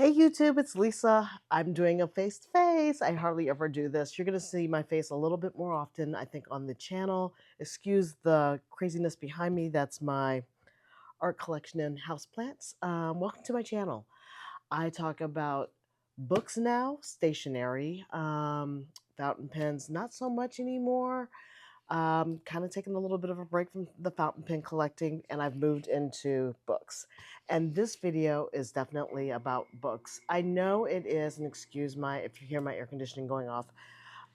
Hey YouTube, it's Lisa. I'm doing a face-to-face. I hardly ever do this. You're going to see my face a little bit more often, I think, on the channel. Excuse the craziness behind me. That's my art collection and houseplants. Welcome to my channel. I talk about books now, stationery, fountain pens, not so much anymore. Kind of taken a little bit of a break from the fountain pen collecting, and I've moved into books. And this video is definitely about books. I know it is, and excuse my if you hear my air conditioning going off.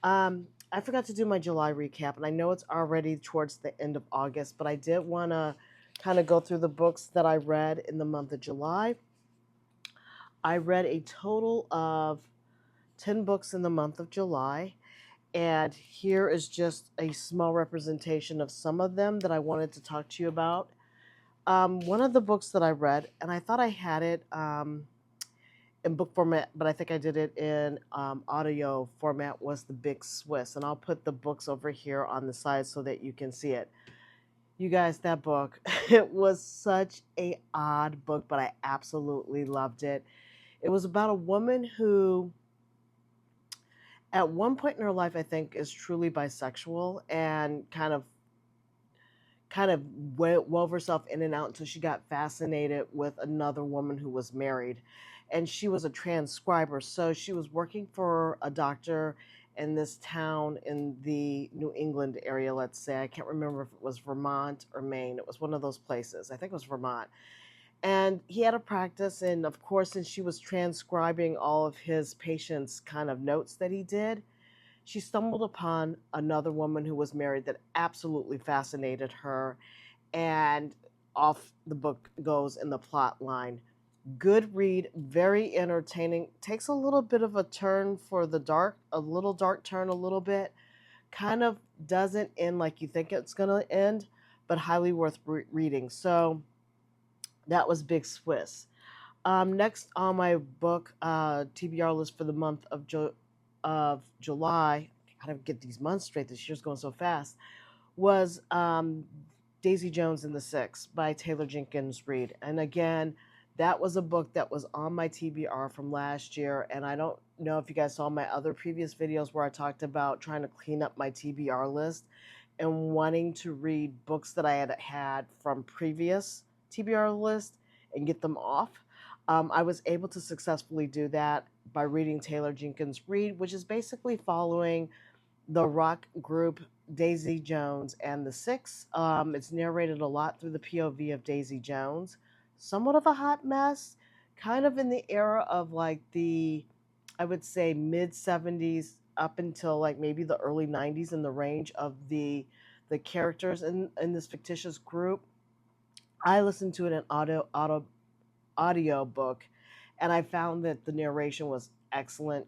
I forgot to do my July recap, and I know it's already towards the end of August, but I did want to kind of go through the books that I read in the month of July. I read a total of 10 books in the month of July. And here is just a small representation of some of them that I wanted to talk to you about. One of the books that I read, and I thought I had it in book format, but I think I did it in audio format, was The Big Swiss. And I'll put the books over here on the side so that you can see it. You guys, that book, it was such a odd book, but I absolutely loved it. It was about a woman who at one point in her life, I think, is truly bisexual and kind of wove herself in and out until she got fascinated with another woman who was married. And she was a transcriber. So she was working for a doctor in this town in the New England area, let's say. I can't remember if it was Vermont or Maine. It was one of those places. I think it was Vermont. And he had a practice. And of course, since she was transcribing all of his patients' kind of notes that he did, she stumbled upon another woman who was married that absolutely fascinated her, and off the book goes in the plot line. Good read, very entertaining. Takes a little bit of a turn for the dark, a little dark turn, a little bit. Kind of doesn't end like you think it's going to end, but highly worth reading. So that was Big Swiss. Next on my book TBR list for the month of July, I gotta get these months straight. This year's going so fast. Was Daisy Jones and the Six by Taylor Jenkins Reid. And again, that was a book that was on my TBR from last year. And I don't know if you guys saw my other previous videos where I talked about trying to clean up my TBR list and wanting to read books that I had from previous TBR list and get them off. I was able to successfully do that by reading Taylor Jenkins Reid, which is basically following the rock group Daisy Jones and the Six. It's narrated a lot through the POV of Daisy Jones. Somewhat of a hot mess, kind of in the era of like I would say mid 70s up until like maybe the early 90s, in the range of the characters in this fictitious group. I listened to it in audio book, and I found that the narration was excellent.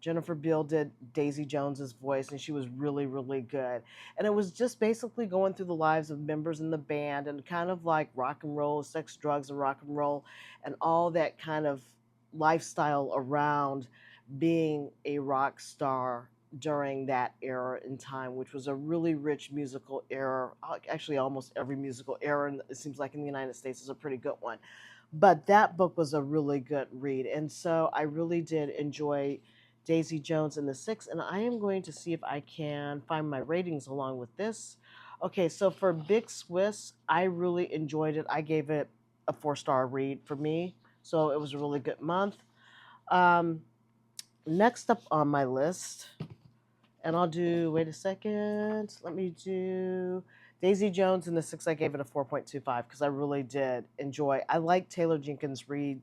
Jennifer Beal did Daisy Jones's voice, and she was really, really good. And it was just basically going through the lives of members in the band and kind of like rock and roll, sex, drugs, and rock and roll, and all that kind of lifestyle around being a rock star during that era in time, which was a really rich musical era. Actually, almost every musical era, it seems like in the United States, is a pretty good one. But that book was a really good read. And so I really did enjoy Daisy Jones and the Six. And I am going to see if I can find my ratings along with this. Okay, so for Big Swiss, I really enjoyed it. I gave it a 4-star read for me. So it was a really good month. Um, Next up on my list, and I'll do, wait a second, let me do Daisy Jones and the Six. I gave it a 4.25 because I really did enjoy. I like Taylor Jenkins Reid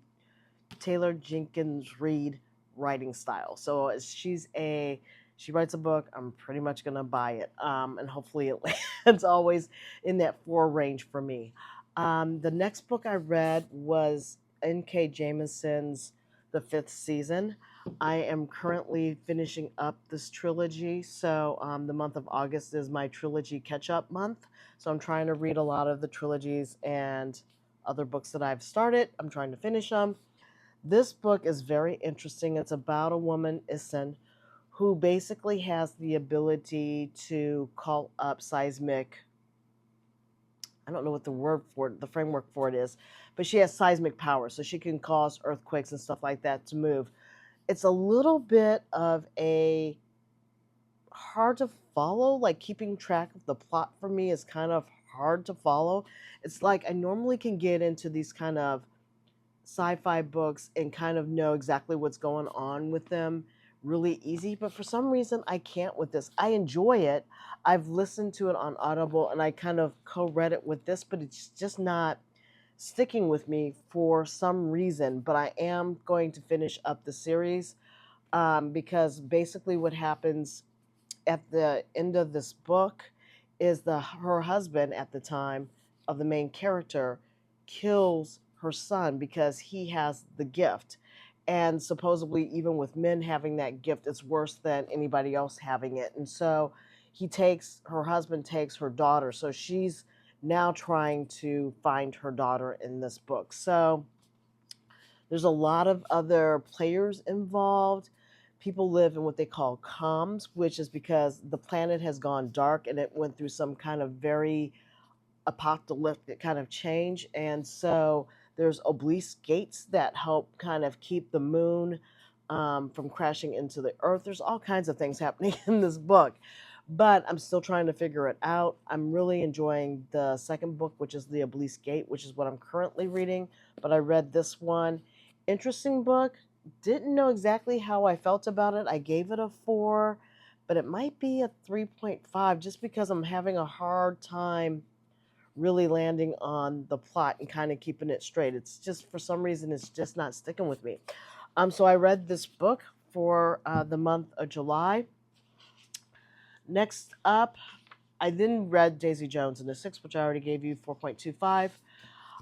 writing style. So she writes a book, I'm pretty much gonna buy it, and hopefully it lands always in that 4 range for me. The next book I read was N.K. Jamison's The Fifth Season. I am currently finishing up this trilogy, so the month of August is my trilogy catch-up month. So I'm trying to read a lot of the trilogies and other books that I've started. I'm trying to finish them. This book is very interesting. It's about a woman, Issen, who basically has the ability to call up seismic I don't know what the word for it, the framework for it is, but she has seismic power, so she can cause earthquakes and stuff like that to move. It's a little bit of a hard to follow, like keeping track of the plot for me is kind of hard to follow. It's like I normally can get into these kind of sci-fi books and kind of know exactly what's going on with them really easy, but for some reason I can't with this. I enjoy it. I've listened to it on Audible and I kind of co-read it with this, but it's just not sticking with me for some reason. But I am going to finish up the series, because basically what happens at the end of this book is her husband at the time of the main character kills her son because he has the gift. And supposedly, even with men having that gift, it's worse than anybody else having it. And so her husband takes her daughter. So she's now trying to find her daughter in this book. So there's a lot of other players involved. People live in what they call comms, which is because the planet has gone dark and it went through some kind of very apocalyptic kind of change. And so there's obelisk gates that help kind of keep the moon from crashing into the earth. There's all kinds of things happening in this book, but I'm still trying to figure it out. I'm really enjoying the second book, which is The Obelisk Gate, which is what I'm currently reading. But I read this one. Interesting book. Didn't know exactly how I felt about it. I gave it a 4, but it might be a 3.5 just because I'm having a hard time really landing on the plot and kind of keeping it straight. It's just, for some reason, it's just not sticking with me. So I read this book for the month of July. Next up, I then read Daisy Jones and the Six, which I already gave you 4.25.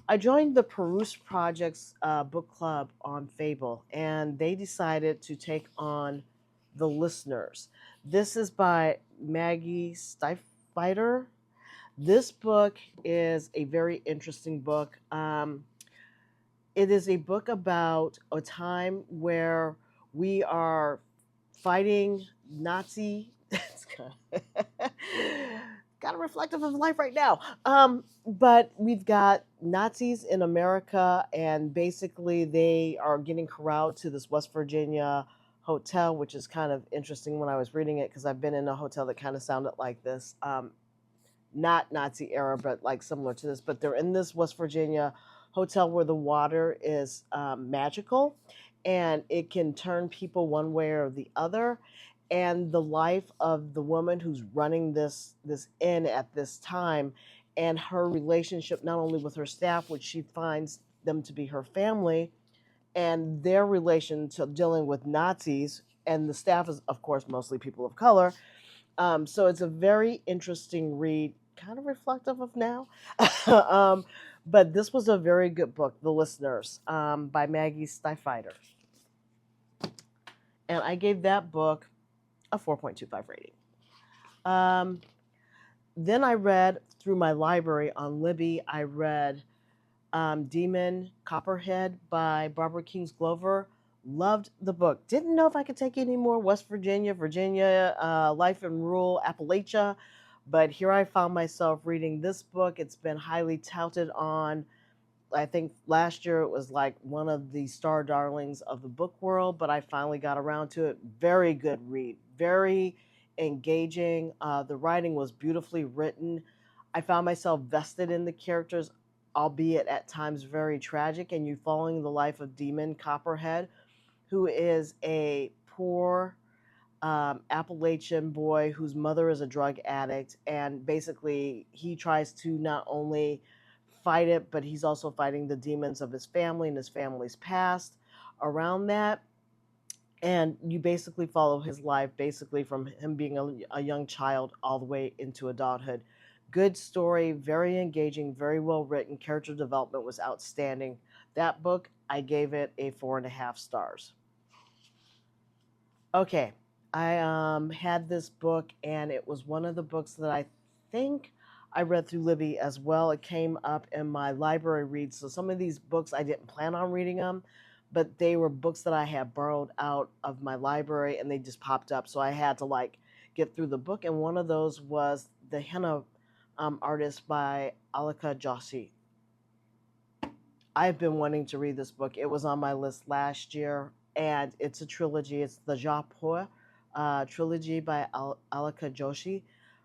I joined the Peruse Project's book club on Fable, and they decided to take on The Listeners. This is by Maggie Stiefvater. This book is a very interesting book. It is a book about a time where we are fighting Nazi. It's kind of reflective of life right now. But we've got Nazis in America, and basically they are getting corralled to this West Virginia hotel, which is kind of interesting when I was reading it because I've been in a hotel that kind of sounded like this. Not Nazi era, but like similar to this. But they're in this West Virginia hotel where the water is magical and it can turn people one way or the other. And the life of the woman who's running this inn at this time, and her relationship not only with her staff, which she finds them to be her family, and their relation to dealing with Nazis, and the staff is of course mostly people of color. So it's a very interesting read, kind of reflective of now. um, but this was a very good book, The Listeners, by Maggie Stiefvater. And I gave that book a 4.25 rating. Then I read through my library on Libby, I read Demon Copperhead by Barbara Kings Glover. Loved the book. Didn't know if I could take any more West Virginia, life in rural Appalachia, but here I found myself reading this book. It's been highly touted on. I think last year it was like one of the star darlings of the book world, but I finally got around to it. Very good read, very engaging. The writing was beautifully written. I found myself vested in the characters, albeit at times very tragic, and you following the life of Demon Copperhead, who is a poor Appalachian boy whose mother is a drug addict, and basically he tries to not only fight it, but he's also fighting the demons of his family and his family's past around that. And you basically follow his life, basically from him being a young child all the way into adulthood. Good story, very engaging, very well written. Character development was outstanding. That book, I gave it a 4.5 stars. Okay, I had this book, and it was one of the books that I think I read through Libby as well. It came up in my library reads. So some of these books I didn't plan on reading them, but they were books that I had borrowed out of my library, and they just popped up. So I had to like get through the book, and one of those was the Henna artist by Alika Joshi. I've been wanting to read this book. It was on my list last year, and it's a trilogy. It's the Japur trilogy by Alika Joshi.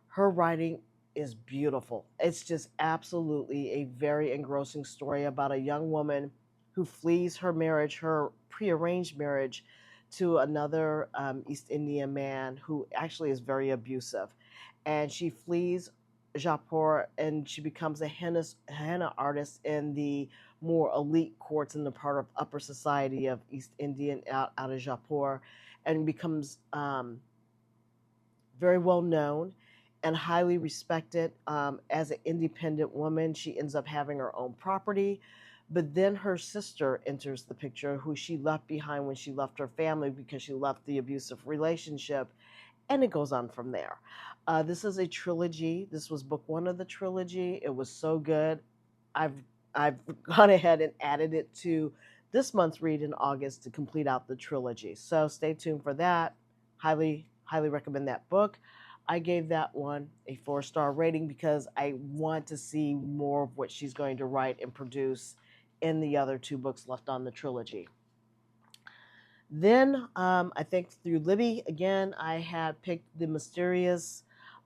Her writing is beautiful. It's just absolutely a very engrossing story about a young woman who flees her marriage, her prearranged marriage, to another East Indian man who actually is very abusive. And she flees Japur and she becomes a henna artist in the more elite courts in the part of upper society of East Indian out of Jaipur, and becomes very well known and highly respected as an independent woman. She ends up having her own property, but then her sister enters the picture, who she left behind when she left her family because she left the abusive relationship, and it goes on from there. This is a trilogy. This was book one of the trilogy. It was so good. I've I've gone ahead and added it to this month's read in August to complete out the trilogy. So stay tuned for that. Highly recommend that book. I gave that one a 4-star rating because I want to see more of what she's going to write and produce in the other two books left on the trilogy. Then I think through Libby again, I had picked The Mysterious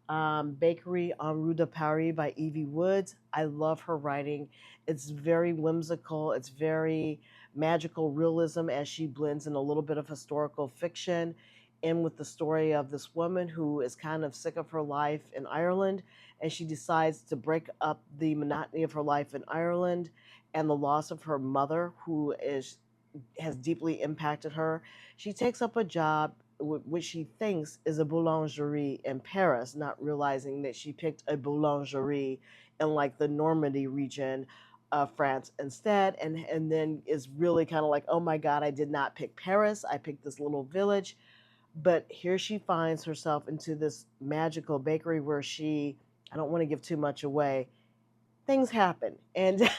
Bakery on Rue de Paris by Evie Woods. I love her writing. It's very whimsical. It's very magical realism as she blends in a little bit of historical fiction in with the story of this woman who is kind of sick of her life in Ireland, and she decides to break up the monotony of her life in Ireland and the loss of her mother, who is has deeply impacted her. She takes up a job which she thinks is a boulangerie in Paris, not realizing that she picked a boulangerie in like the Normandy region of France instead, and then is really kind of like, oh my God, I did not pick Paris. I picked this little village. But here she finds herself into this magical bakery where I don't want to give too much away, things happen. And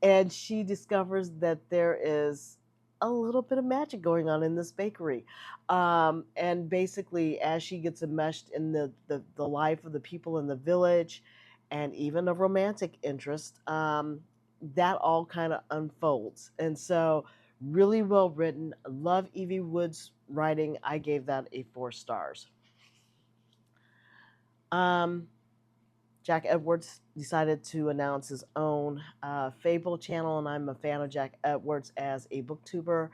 and she discovers that there is a little bit of magic going on in this bakery. And basically, as she gets enmeshed in the life of the people in the village and even a romantic interest, that all kind of unfolds. And so, really well written. Love Evie Wood's writing. I gave that a 4 stars. Um, Jack Edwards decided to announce his own Fable channel, and I'm a fan of Jack Edwards as a booktuber.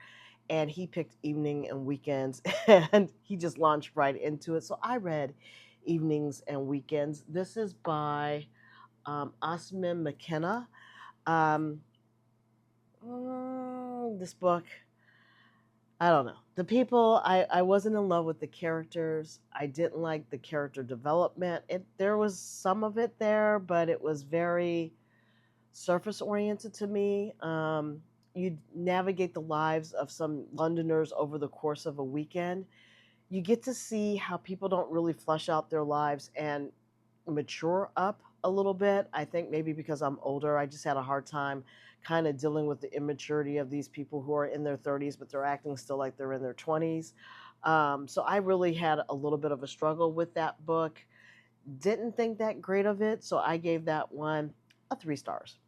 And he picked evening and weekends, and he just launched right into it. So I read Evenings and Weekends. This is by Osman McKenna. Um, this book, I don't know. The people, I wasn't in love with the characters. I didn't like the character development. There was some of it there, but it was very surface oriented to me. You navigate the lives of some Londoners over the course of a weekend. You get to see how people don't really flesh out their lives and mature up a little bit. I think maybe because I'm older, I just had a hard time kind of dealing with the immaturity of these people who are in their 30s, but they're acting still like they're in their 20s. So I really had a little bit of a struggle with that book. Didn't think that great of it, so I gave that one a 3 stars.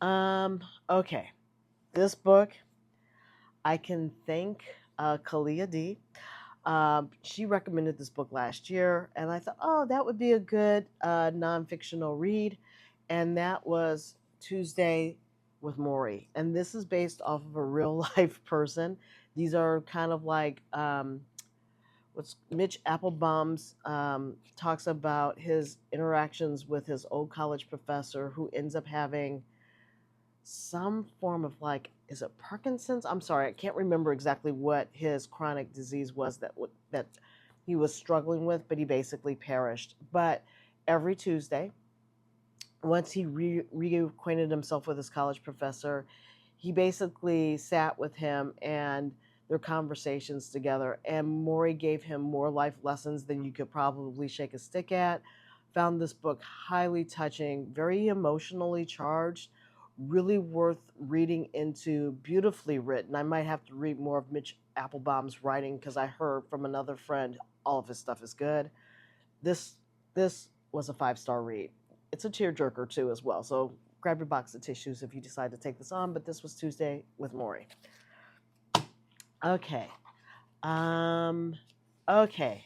Okay, this book, I can thank Kalia D. She recommended this book last year, and I thought, oh, that would be a good non-fictional read, and that was Tuesday with Maury. And this is based off of a real life person. These are kind of like what's Mitch Applebaum's talks about his interactions with his old college professor who ends up having some form of like, is it Parkinson's? I'm sorry, I can't remember exactly what his chronic disease was that he was struggling with, but he basically perished. But every Tuesday, once he reacquainted himself with his college professor, he basically sat with him and their conversations together. And Maury gave him more life lessons than you could probably shake a stick at. Found this book highly touching, very emotionally charged, really worth reading into, beautifully written. I might have to read more of Mitch Applebaum's writing because I heard from another friend all of his stuff is good. This was a 5-star read. It's a tearjerker too as well. So grab your box of tissues if you decide to take this on. But this was Tuesday with Maury. Okay. Okay.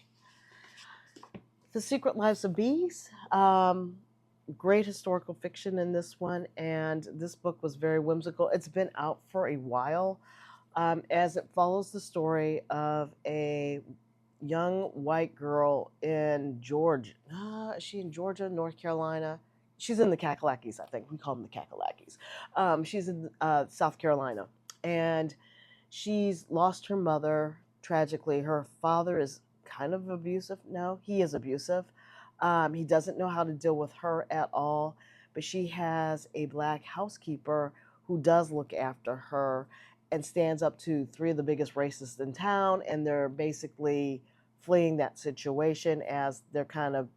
The Secret Lives of Bees. Great historical fiction in this one, and this book was very whimsical. It's been out for a while, as it follows the story of a young white girl in Georgia. Is she in Georgia, North Carolina? She's in the Kakalakis, I think. We call them the Kakalakis. She's in South Carolina, and she's lost her mother tragically. Her father is kind of abusive. No, he is abusive. He doesn't know how to deal with her at all, but she has a black housekeeper who does look after her and stands up to three of the biggest racists in town, and they're basically fleeing that situation as they're kind of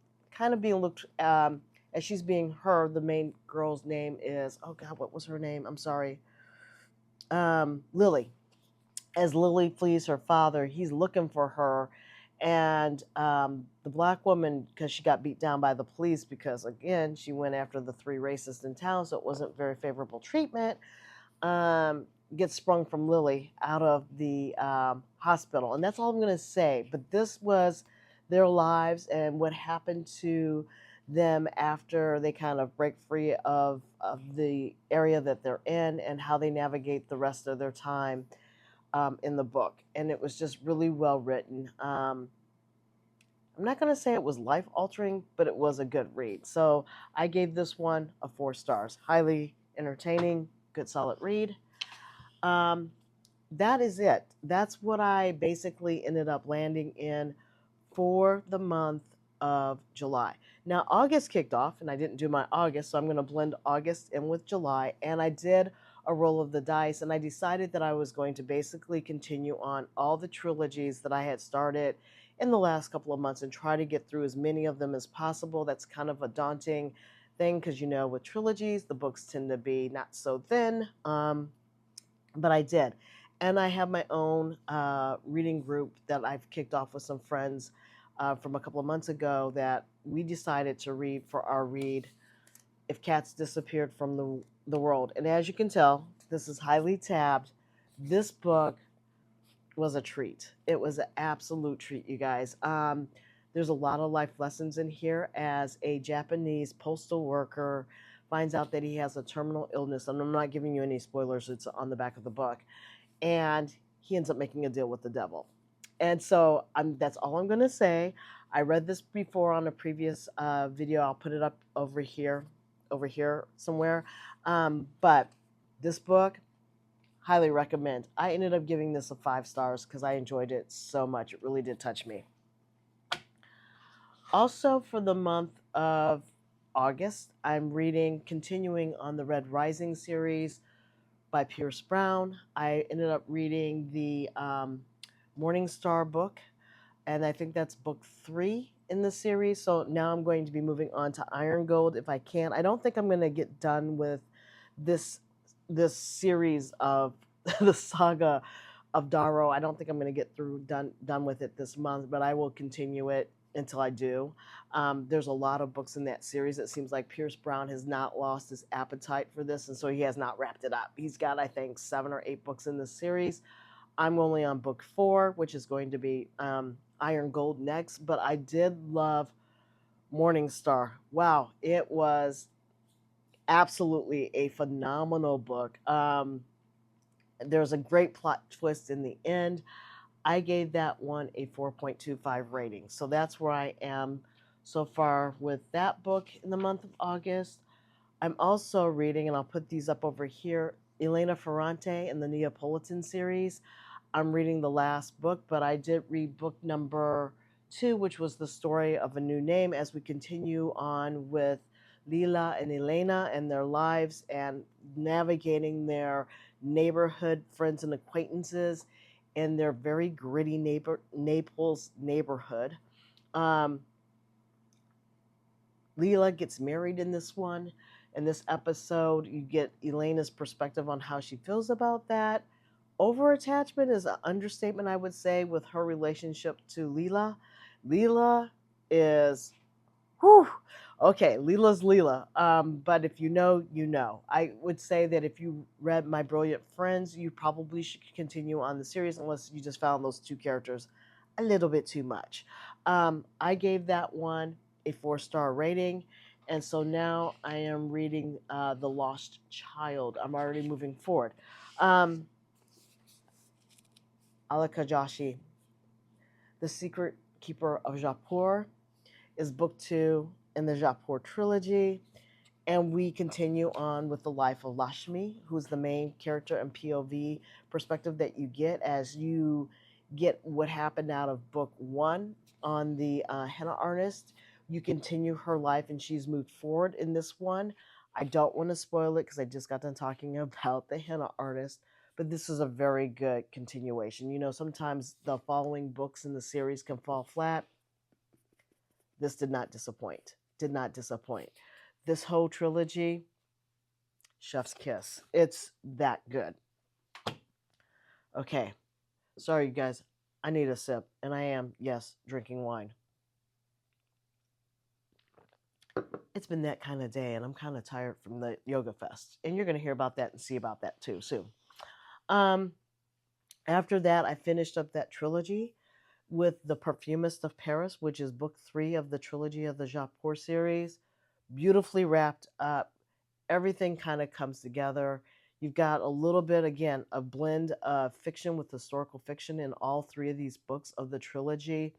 being looked as she's being her. The main girl's name is, oh God, what was her name? I'm sorry. Lily. As Lily flees her father, he's looking for her. And the black woman, because she got beat down by the police, because again, she went after the three racists in town, so it wasn't very favorable treatment, gets sprung from Lily out of the hospital. And that's all I'm going to say. But this was their lives and what happened to them after they kind of break free of the area that they're in, and how they navigate the rest of their time in the book. And it was just really well written. I'm not going to say it was life altering, but it was a good read. So I gave this one a 4 stars. Highly entertaining, good solid read. That is it. That's what I basically ended up landing in for the month of July. Now, August kicked off, and I didn't do my August, so I'm going to blend August in with July. And I did a roll of the dice, and I decided that I was going to basically continue on all the trilogies that I had started in the last couple of months and try to get through as many of them as possible. That's kind of a daunting thing because, with trilogies, the books tend to be not so thin, but I did. And I have my own reading group that I've kicked off with some friends from a couple of months ago that we decided to read for our read If Cats Disappeared from the World. And as you can tell, this is highly tabbed. This book was a treat. It was an absolute treat, you guys. There's a lot of life lessons in here as a Japanese postal worker finds out that he has a terminal illness. And I'm not giving you any spoilers, it's on the back of the book. And he ends up making a deal with the devil. And so that's all I'm going to say. I read this before on a previous video. I'll put it up over here somewhere. But this book, highly recommend. I ended up giving this a 5 stars because I enjoyed it so much. It really did touch me. Also, for the month of August, I'm continuing on the Red Rising series by Pierce Brown. I ended up reading the Morning Star book, and I think that's book 3 in the series. So now I'm going to be moving on to Iron Gold if I can. I don't think I'm going to get done with this series of the saga of Darrow. I don't think I'm going to get done with it this month, but I will continue it until I do. There's a lot of books in that series. It seems like Pierce Brown has not lost his appetite for this, and so he has not wrapped it up. He's got, I think, 7 or 8 books in this series. I'm only on book 4, which is going to be Iron Gold next, but I did love Morning Star. Wow, it was absolutely a phenomenal book. There's a great plot twist in the end. I gave that one a 4.25 rating. So that's where I am so far with that book in the month of August. I'm also reading, and I'll put these up over here, Elena Ferrante in the Neapolitan series. I'm reading the last book, but I did read book number 2, which was the story of a new name, as we continue on with Lila and Elena and their lives and navigating their neighborhood friends and acquaintances in their very gritty Naples neighborhood. Lila gets married in this one. In this episode, you get Elena's perspective on how she feels about that. Over-attachment is an understatement, I would say, with her relationship to Lila. Lila is Whew. Okay, Leela's Leela. But if you know, you know. I would say that if you read My Brilliant Friends, you probably should continue on the series unless you just found those two characters a little bit too much. I gave that one a 4-star rating. And so now I am reading The Lost Child. I'm already moving forward. Um, Alakajashi, The Secret Keeper of Japur, is book 2 in the Japur trilogy. And we continue on with the life of Lashmi, who's the main character and POV perspective that you get as you get what happened out of book 1 on the henna artist. You continue her life and she's moved forward in this one. I don't want to spoil it because I just got done talking about the henna artist, but this is a very good continuation. You know, sometimes the following books in the series can fall flat. This did not disappoint. Did not disappoint. This whole trilogy, chef's kiss. It's that good. Okay. Sorry, you guys. I need a sip. And I am, yes, drinking wine. It's been that kind of day, and I'm kind of tired from the yoga fest. And you're going to hear about that and see about that too soon. Um, After that, I finished up that trilogy with The Perfumist of Paris, which is book 3 of the trilogy of the Japur series. Beautifully wrapped up. Everything kind of comes together. You've got a little bit, again, a blend of fiction with historical fiction in all 3 of these books of the trilogy.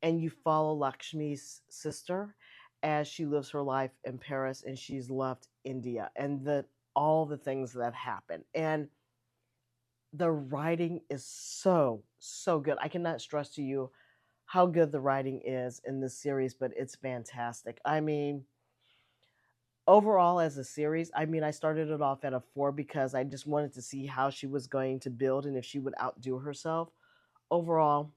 And you follow Lakshmi's sister as she lives her life in Paris and she's left India and all the things that happen. And the writing is so good. I cannot stress to you how good the writing is in this series, but it's fantastic. I mean, overall as a series, I mean, I started it off at a 4 because I just wanted to see how she was going to build and if she would outdo herself. Overall,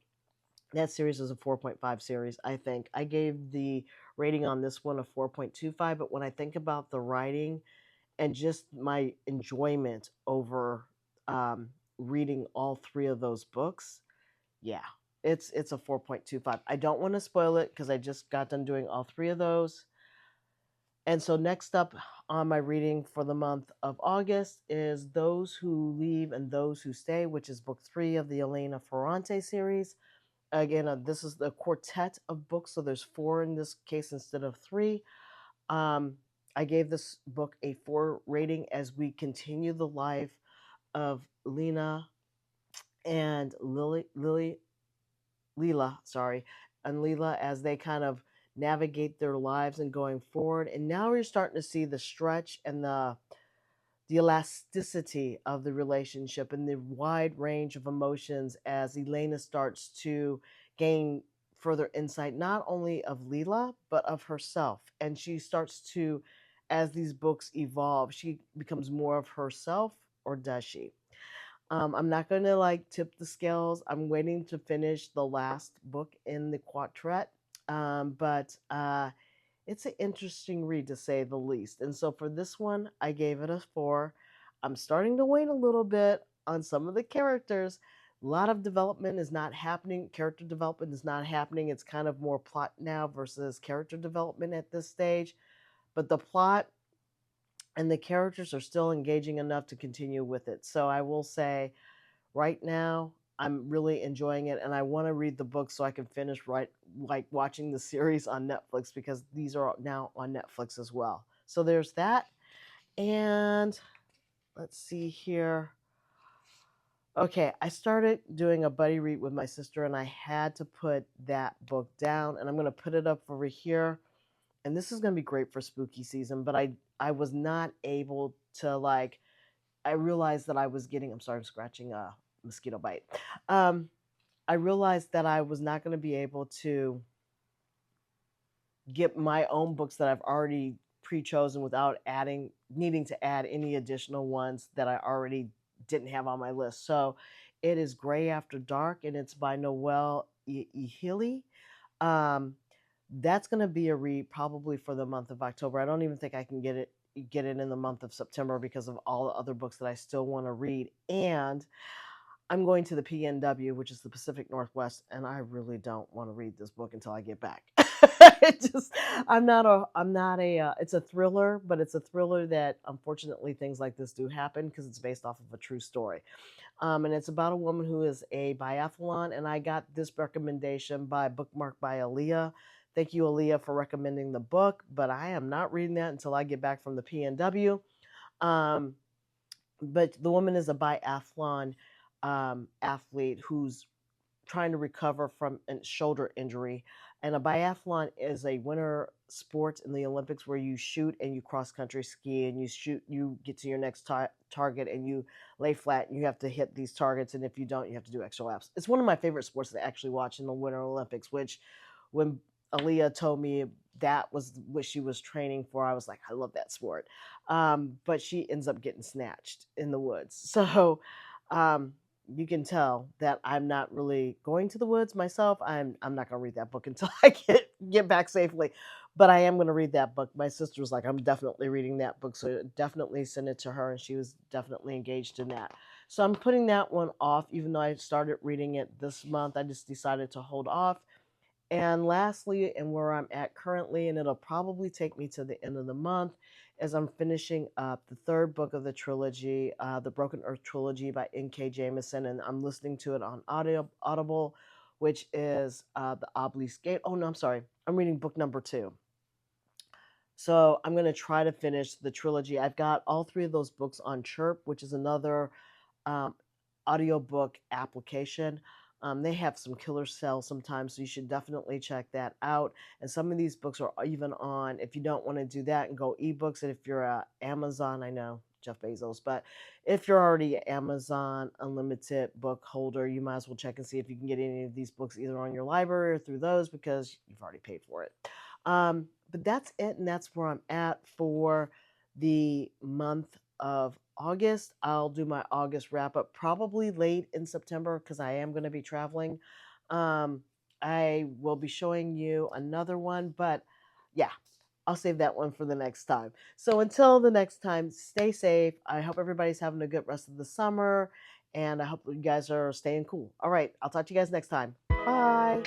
that series is a 4.5 series, I think. I gave the rating on this one a 4.25, but when I think about the writing and just my enjoyment over reading all 3 of those books, yeah, it's a 4.25. I don't want to spoil it because I just got done doing all 3 of those. And so next up on my reading for the month of August is Those Who Leave and Those Who Stay, which is book 3 of the Elena Ferrante series. Again, this is the quartet of books, so there's 4 in this case instead of 3. I gave this book a 4 rating as we continue the life of Lena and Leela, sorry, and Leela as they kind of navigate their lives and going forward. And now we're starting to see the stretch and the elasticity of the relationship and the wide range of emotions as Elena starts to gain further insight, not only of Leela, but of herself. And she starts to, as these books evolve, she becomes more of herself, or does she? I'm not going to like tip the scales. I'm waiting to finish the last book in the quartet. But it's an interesting read to say the least. And so for this one, I gave it a 4. I'm starting to wait a little bit on some of the characters. A lot of development is not happening. Character development is not happening. It's kind of more plot now versus character development at this stage. But the plot and the characters are still engaging enough to continue with it. So I will say right now I'm really enjoying it and I want to read the book so I can finish right like watching the series on Netflix because these are now on Netflix as well. So there's that. And let's see here. Okay, I started doing a buddy read with my sister and I had to put that book down and I'm going to put it up over here. And this is going to be great for spooky season, but I was not able to like I realized that I was getting I'm sorry, I'm scratching a mosquito bite. I realized that I was not going to be able to get my own books that I've already pre-chosen without needing to add any additional ones that I already didn't have on my list. So it is Gray After Dark and it's by Noelle Ihili. Um, that's going to be a read probably for the month of October. I don't even think I can get it in the month of September because of all the other books that I still want to read. And I'm going to the PNW, which is the Pacific Northwest, and I really don't want to read this book until I get back. It's a thriller, but it's a thriller that unfortunately things like this do happen because it's based off of a true story. And it's about a woman who is a biathlon. And I got this recommendation by Bookmark by Aaliyah. Thank you, Aaliyah, for recommending the book. But I am not reading that until I get back from the PNW. Um, but the woman is a biathlon athlete who's trying to recover from a shoulder injury. And a biathlon is a winter sport in the Olympics where you shoot and you cross country ski and you get to your next target and you lay flat and you have to hit these targets. And if you don't, you have to do extra laps. It's one of my favorite sports to actually watch in the Winter Olympics, which when Aaliyah told me that was what she was training for, I was like, I love that sport. But she ends up getting snatched in the woods. So, um, you can tell that I'm not really going to the woods myself. I'm not going to read that book until I get back safely. But I am going to read that book. My sister was like, I'm definitely reading that book, so definitely send it to her, and she was definitely engaged in that. So I'm putting that one off, even though I started reading it this month. I just decided to hold off. And lastly, and where I'm at currently, and it'll probably take me to the end of the month, as I'm finishing up the third book of the trilogy, the Broken Earth trilogy by N.K. Jameson, and I'm listening to it on Audible, which is the Obelisk Gate. Oh no, I'm sorry, I'm reading book number 2. So I'm going to try to finish the trilogy. I've got all 3 of those books on Chirp, which is another um, audiobook application. They have some killer sales sometimes, so you should definitely check that out. And some of these books are even on, if you don't want to do that and go ebooks, and if you're Amazon, I know Jeff Bezos, but if you're already an Amazon Unlimited book holder, you might as well check and see if you can get any of these books either on your library or through those because you've already paid for it. But that's it, and that's where I'm at for the month of August. I'll do my August wrap up probably late in September because I am going to be traveling. Um, I will be showing you another one, but yeah, I'll save that one for the next time. So until the next time, stay safe. I hope everybody's having a good rest of the summer, and I hope you guys are staying cool. All right, I'll talk to you guys next time. Bye.